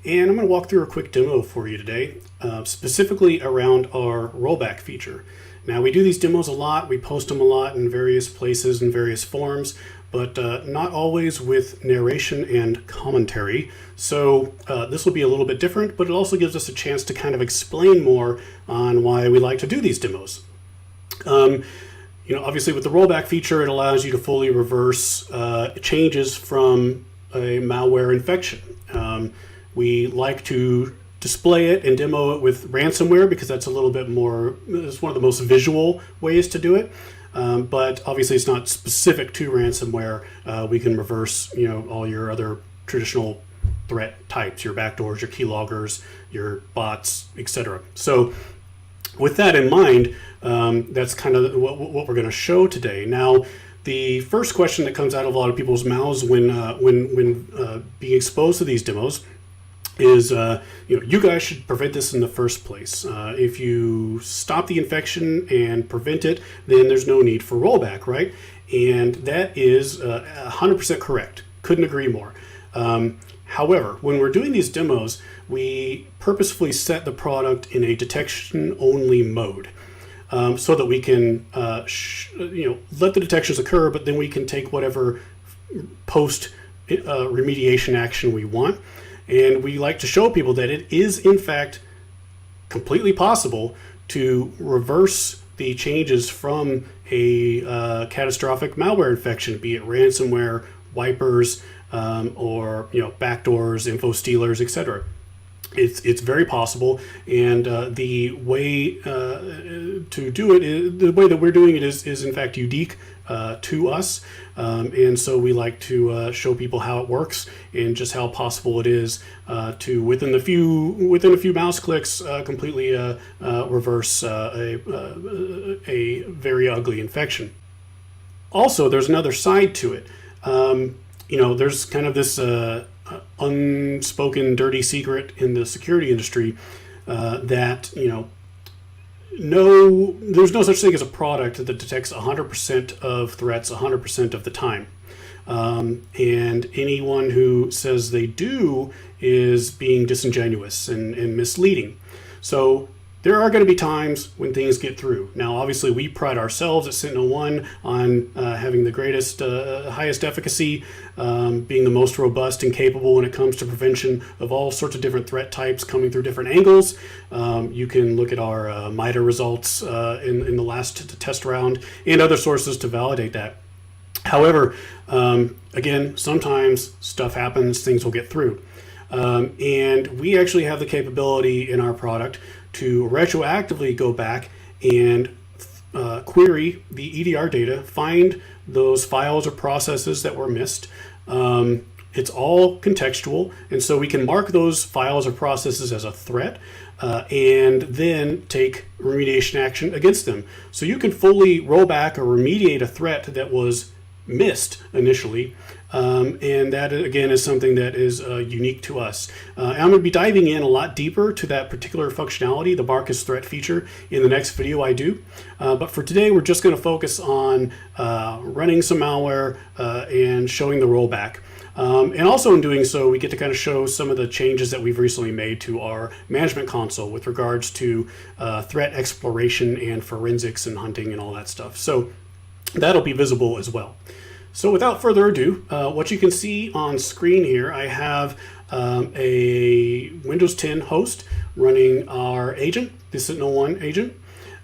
and I'm going to walk through a quick demo for you today, specifically around our rollback feature. Now, we do these demos a lot, we post them a lot in various places and various forums, but not always with narration and commentary. So this will be a little bit different, but it also gives us a chance to kind of explain more on why we like to do these demos. Obviously with the rollback feature, it allows you to fully reverse changes from a malware infection. We like to display it and demo it with ransomware because that's a little bit more, it's one of the most visual ways to do it. But obviously it's not specific to ransomware. We can reverse, all your other traditional threat types, your backdoors, your keyloggers, your bots, etc. So with that in mind, that's kind of what we're going to show today. Now, the first question that comes out of a lot of people's mouths when being exposed to these demos is, you guys should prevent this in the first place. If you stop the infection and prevent it, then there's no need for rollback, right? And that is 100% correct. Couldn't agree more. However, when we're doing these demos, we purposefully set the product in a detection-only mode. So that we can, let the detections occur, but then we can take whatever post remediation action we want. And we like to show people that it is, in fact, completely possible to reverse the changes from a catastrophic malware infection, be it ransomware, wipers, or backdoors, info stealers, etc. It's very possible, and the way to do it, the way that we're doing it is in fact unique to us, and so we like to show people how it works and just how possible it is to within a few mouse clicks completely reverse a very ugly infection. Also, there's another side to it. There's kind of this unspoken dirty secret in the security industry that there's no such thing as a product that detects 100% of threats 100% of the time, and anyone who says they do is being disingenuous and misleading. So there are going to be times when things get through. Now, obviously, we pride ourselves at SentinelOne on having the greatest, highest efficacy, being the most robust and capable when it comes to prevention of all sorts of different threat types coming through different angles. You can look at our MITRE results in the last test round and other sources to validate that. However, again, sometimes stuff happens, things will get through. And we actually have the capability in our product to retroactively go back and query the EDR data, find those files or processes that were missed. It's all contextual, and so we can mark those files or processes as a threat and then take remediation action against them. So you can fully roll back or remediate a threat that was missed initially, and that again is something that is unique to us. I'm going to be diving in a lot deeper to that particular functionality, the Marcus threat feature, in the next video I do. But for today, we're just going to focus on running some malware and showing the rollback. And also in doing so, we get to kind of show some of the changes that we've recently made to our management console with regards to threat exploration and forensics and hunting and all that stuff. So that'll be visible as well. So without further ado, what you can see on screen here, I have a Windows 10 host running our agent, the SentinelOne agent,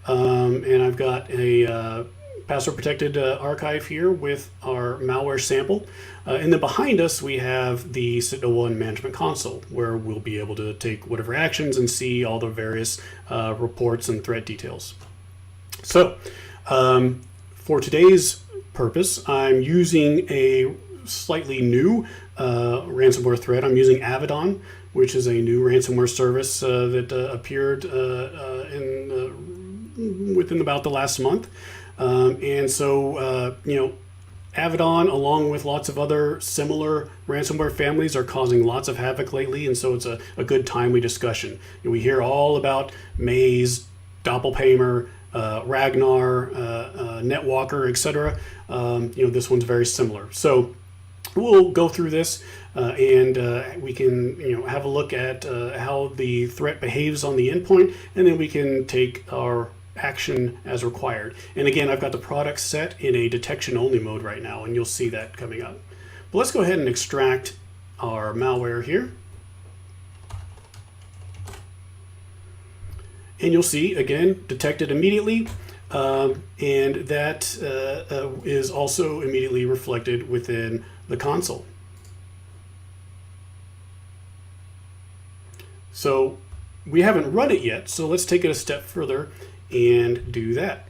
and I've got a password protected archive here with our malware sample. And then behind us, we have the SentinelOne management console, where we'll be able to take whatever actions and see all the various reports and threat details. So for today's purpose, I'm using a slightly new ransomware threat. I'm using Avaddon, which is a new ransomware service that appeared within about the last month. And so, Avaddon, along with lots of other similar ransomware families, are causing lots of havoc lately, and so it's a good timely discussion. We hear all about Maze, Doppelpaymer, Ragnar, Netwalker, etc. This one's very similar. So we'll go through this and we can have a look at how the threat behaves on the endpoint, and then we can take our action as required. And again, I've got the product set in a detection only mode right now, and you'll see that coming up. But let's go ahead and extract our malware here. And you'll see, again, detected immediately, and that is also immediately reflected within the console. So we haven't run it yet, so let's take it a step further and do that.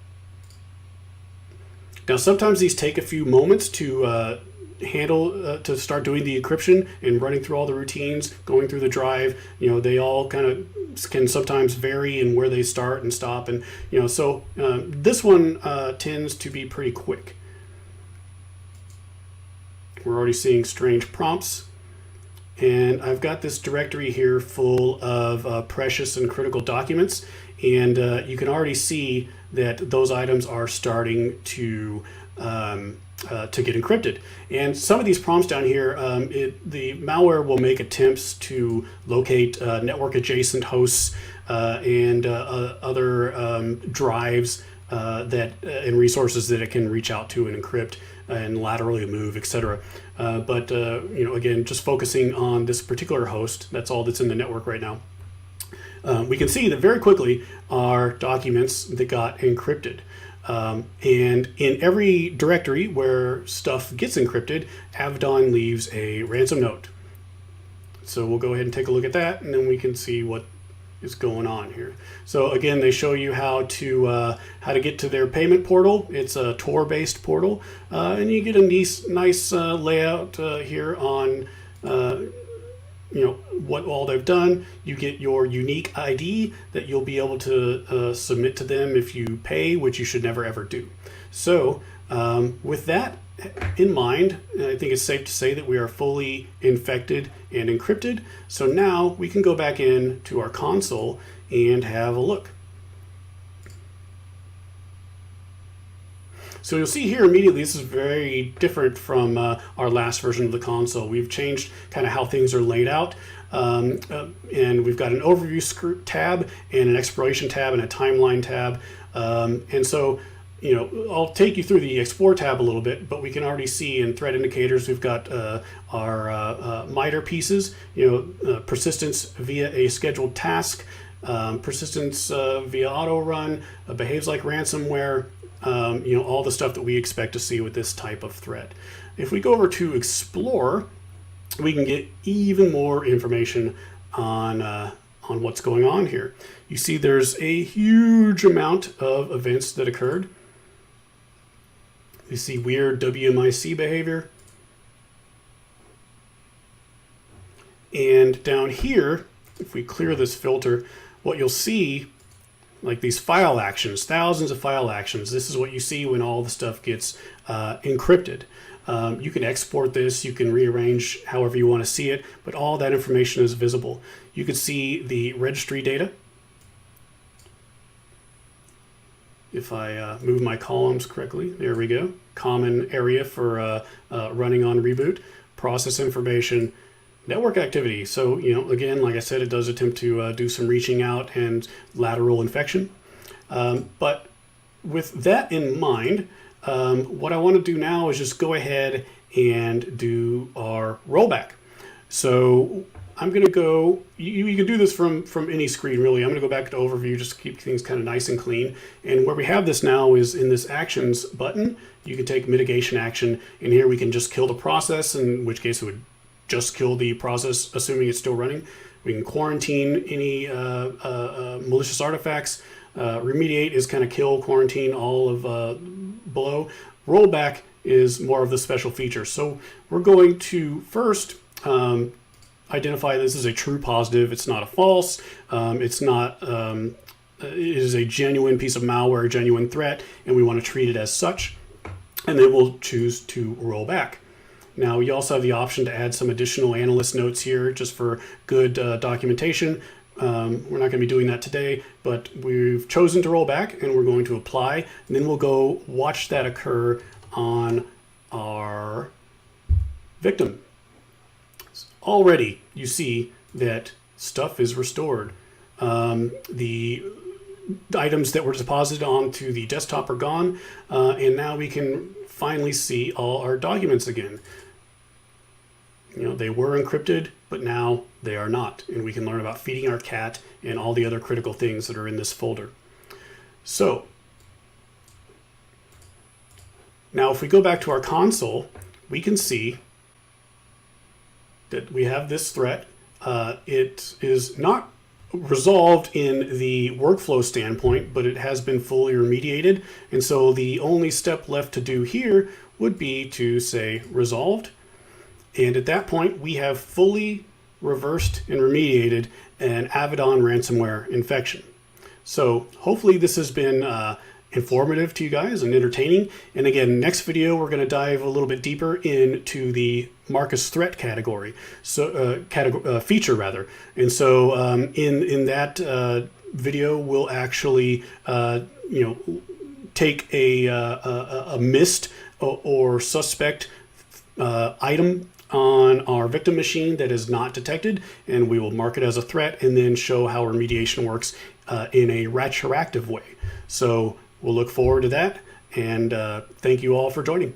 Now, sometimes these take a few moments to to start doing the encryption and running through all the routines, going through the drive. They all kind of can sometimes vary in where they start and stop, and so this one tends to be pretty quick. We're already seeing strange prompts, and I've got this directory here full of precious and critical documents, and you can already see that those items are starting to get encrypted. And some of these prompts down here, the malware will make attempts to locate network adjacent hosts and other drives and resources that it can reach out to and encrypt and laterally move, etc. But again, just focusing on this particular host, that's all that's in the network right now. We can see that very quickly are documents that got encrypted. And in every directory where stuff gets encrypted, Avaddon leaves a ransom note. So we'll go ahead and take a look at that, and then we can see what is going on here. So again, they show you how to get to their payment portal. It's a Tor-based portal, and you get a nice layout here on what all they've done. You get your unique ID that you'll be able to submit to them if you pay, which you should never ever do. So with that in mind, I think it's safe to say that we are fully infected and encrypted. So now we can go back in to our console and have a look. So you'll see here immediately, this is very different from our last version of the console. We've changed kind of how things are laid out. And we've got an overview tab and an exploration tab and a timeline tab. And so, I'll take you through the explore tab a little bit, but we can already see in threat indicators, we've got our MITRE pieces, persistence via a scheduled task, persistence via auto run, behaves like ransomware, all the stuff that we expect to see with this type of threat. If we go over to explore, we can get even more information on what's going on here. You see there's a huge amount of events that occurred. You see weird WMIC behavior. And down here, if we clear this filter, what you'll see, like these file actions, thousands of file actions. This is what you see when all the stuff gets encrypted. You can export this, you can rearrange however you want to see it, but all that information is visible. You can see the registry data. If I move my columns correctly, there we go. Common area for running on reboot, process information, network activity. So, again, like I said, it does attempt to do some reaching out and lateral infection. But with that in mind, what I want to do now is just go ahead and do our rollback. So I'm going to go, you can do this from any screen really. I'm going to go back to overview just to keep things kind of nice and clean. And where we have this now is in this actions button, you can take mitigation action. And here we can just kill the process, in which case it would just kill the process, assuming it's still running. We can quarantine any malicious artifacts. Remediate is kind of kill, quarantine all of below. Rollback is more of the special feature. So we're going to first identify this as a true positive. It's not a false. It's not. It is a genuine piece of malware, a genuine threat, and we want to treat it as such. And then we'll choose to roll back. Now, you also have the option to add some additional analyst notes here just for good documentation. We're not going to be doing that today, but we've chosen to roll back and we're going to apply. And then we'll go watch that occur on our victim. already you see that stuff is restored. The items that were deposited onto the desktop are gone, and now we can finally see all our documents again. You know, they were encrypted, but now they are not, and we can learn about feeding our cat and all the other critical things that are in this folder. So now if we go back to our console, we can see that we have this threat. It is not resolved in the workflow standpoint, but it has been fully remediated. And so the only step left to do here would be to say resolved. And at that point, we have fully reversed and remediated an Avaddon ransomware infection. So hopefully this has been informative to you guys and entertaining. And again, next video, we're going to dive a little bit deeper into the Marcus threat category, so feature rather. And so in that video, we'll actually take a missed or suspect item on our victim machine that is not detected, and we will mark it as a threat and then show how remediation works in a retroactive way. So we'll look forward to that, and thank you all for joining.